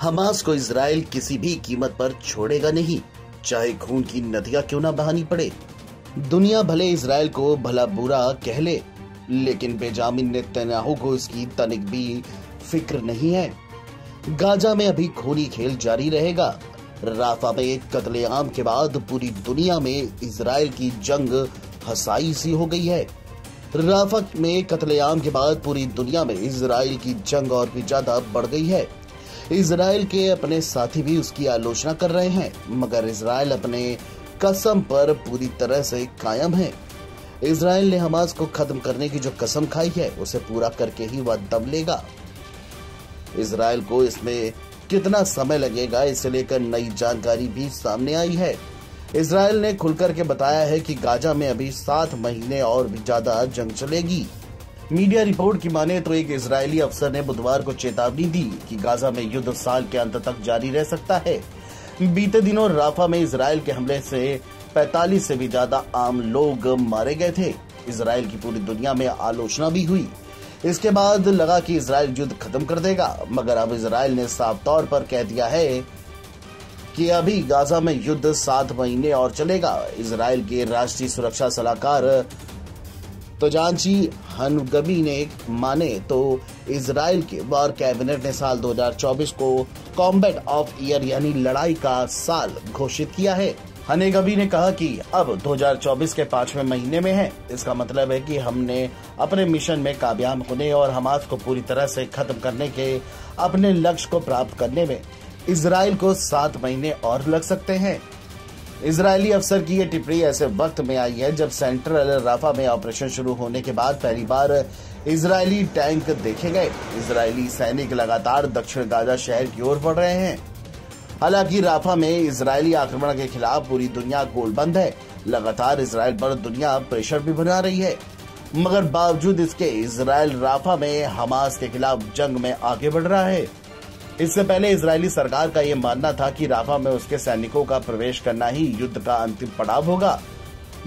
Hamas को Israel किसी भी कीमत पर छोड़ेगा नहीं, चाहे खून की नदियां क्यों ना बहानी पड़े। दुनिया भले इजराइल को भला बुरा कह ले, लेकिन बेंजामिन नेतन्याहू को इसकी तनिक भी फिक्र नहीं है। गाजा में अभी खूनी खेल जारी रहेगा। राफा में कत्लेआम के बाद पूरी दुनिया में इजराइल की जंग हसाई सी हो गई है। राफा में कत्लेआम के बाद पूरी दुनिया में इजराइल की जंग और भी ज्यादा बढ़ गई है। इजराइल के अपने साथी भी उसकी आलोचना कर रहे हैं, मगर इजराइल अपने कसम पर पूरी तरह से कायम है। इजराइल ने हमास को खत्म करने की जो कसम खाई है उसे पूरा करके ही वह दम लेगा। इजराइल को इसमें कितना समय लगेगा, इसे लेकर नई जानकारी भी सामने आई है। इजराइल ने खुलकर के बताया है कि गाजा में अभी 7 महीने और भी ज्यादा जंग चलेगी। मीडिया रिपोर्ट की माने तो एक इजरायली अफसर ने बुधवार को चेतावनी दी कि गाजा में युद्ध साल के अंत तक जारी रह सकता है। बीते दिनों राफा में इजराइल के हमले से 45 से भी ज्यादा आम लोग मारे गए थे। इजराइल की पूरी दुनिया में आलोचना भी हुई। इसके बाद लगा कि इजराइल युद्ध खत्म कर देगा, मगर अब इजराइल ने साफ तौर पर कह दिया है कि अभी गाजा में युद्ध 7 महीने और चलेगा। इजराइल के राष्ट्रीय सुरक्षा सलाहकार तोजांची हनगबी ने माने तो इजराइल के वार कैबिनेट ने साल 2024 को कॉम्बैट ऑफ ईयर यानी लड़ाई का साल घोषित किया है। हनेगबी ने कहा कि अब 2024 के 5वें महीने में है। इसका मतलब है कि हमने अपने मिशन में कामयाब होने और हमास को पूरी तरह से खत्म करने के अपने लक्ष्य को प्राप्त करने में इजराइल को 7 महीने और लग सकते हैं। इजरायली अफसर की ये टिप्पणी ऐसे वक्त में आई है जब सेंट्रल राफा में ऑपरेशन शुरू होने के बाद पहली बार इजरायली टैंक देखे गए। इजरायली सैनिक लगातार दक्षिण गाजा शहर की ओर बढ़ रहे हैं। हालांकि राफा में इजरायली आक्रमण के खिलाफ पूरी दुनिया गोलबंद है। लगातार इजराइल पर दुनिया प्रेशर भी बना रही है, मगर बावजूद इसके इजराइल राफा में हमास के खिलाफ जंग में आगे बढ़ रहा है। इससे पहले इजरायली सरकार का यह मानना था कि राफा में उसके सैनिकों का प्रवेश करना ही युद्ध का अंतिम पड़ाव होगा,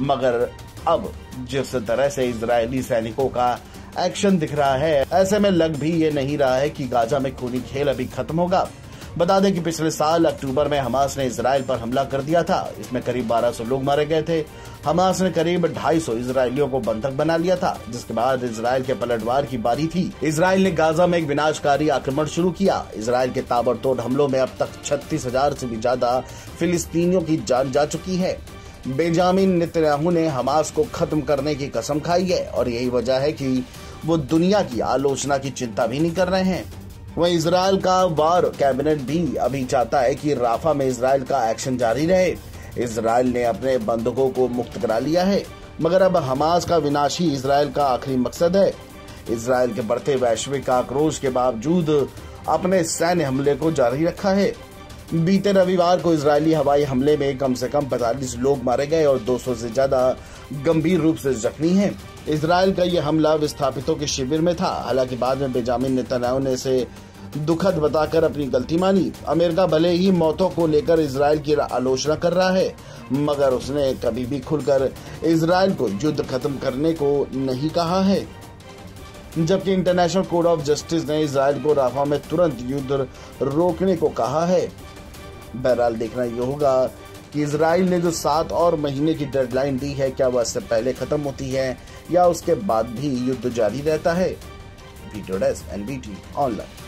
मगर अब जिस तरह से इजरायली सैनिकों का एक्शन दिख रहा है, ऐसे में लग भी ये नहीं रहा है कि गाजा में खूनी खेल अभी खत्म होगा। बता दें कि पिछले साल अक्टूबर में हमास ने इजराइल पर हमला कर दिया था। इसमें करीब 1200 लोग मारे गए थे। हमास ने करीब 250 इजरायलियों को बंधक बना लिया था, जिसके बाद इजराइल के पलटवार की बारी थी। इजराइल ने गाजा में एक विनाशकारी आक्रमण शुरू किया। इजराइल के ताबड़तोड़ हमलों में अब तक 36,000 से भी ज्यादा फिलिस्तीनियों की जान जा चुकी है। बेंजामिन नेतन्याहू ने हमास को खत्म करने की कसम खाई है और यही वजह है कि वो दुनिया की आलोचना की चिंता भी नहीं कर रहे हैं। वहीं इजराइल का वार कैबिनेट भी अभी चाहता है कि राफा में इजराइल का एक्शन जारी रहे। इजराइल ने अपने बंधकों को मुक्त करा लिया है, मगर अब हमास का विनाश ही इजराइल का आखिरी मकसद है। इजराइल के बढ़ते वैश्विक आक्रोश के बावजूद अपने सैन्य हमले को जारी रखा है। बीते रविवार को इजरायली हवाई हमले में कम से कम 45 लोग मारे गए और 200 से ज्यादा गंभीर रूप से जख्मी हैं। इजराइल का यह हमला विस्थापितों के शिविर में था। हालांकि बाद में बेंजामिन नेतन्याहू ने इसे दुखद बताकर अपनी गलती मानी। अमेरिका भले ही मौतों को लेकर इजराइल की आलोचना कर रहा है, मगर उसने कभी भी खुलकर इजराइल को युद्ध खत्म करने को नहीं कहा है। जबकि इंटरनेशनल कोर्ट ऑफ जस्टिस ने इजराइल को राफा में तुरंत युद्ध रोकने को कहा है। बहरहाल देखना ये होगा कि इजराइल ने जो 7 और महीने की डेडलाइन दी है, क्या वह इससे पहले खत्म होती है या उसके बाद भी युद्ध जारी रहता है। Video desk NBT online.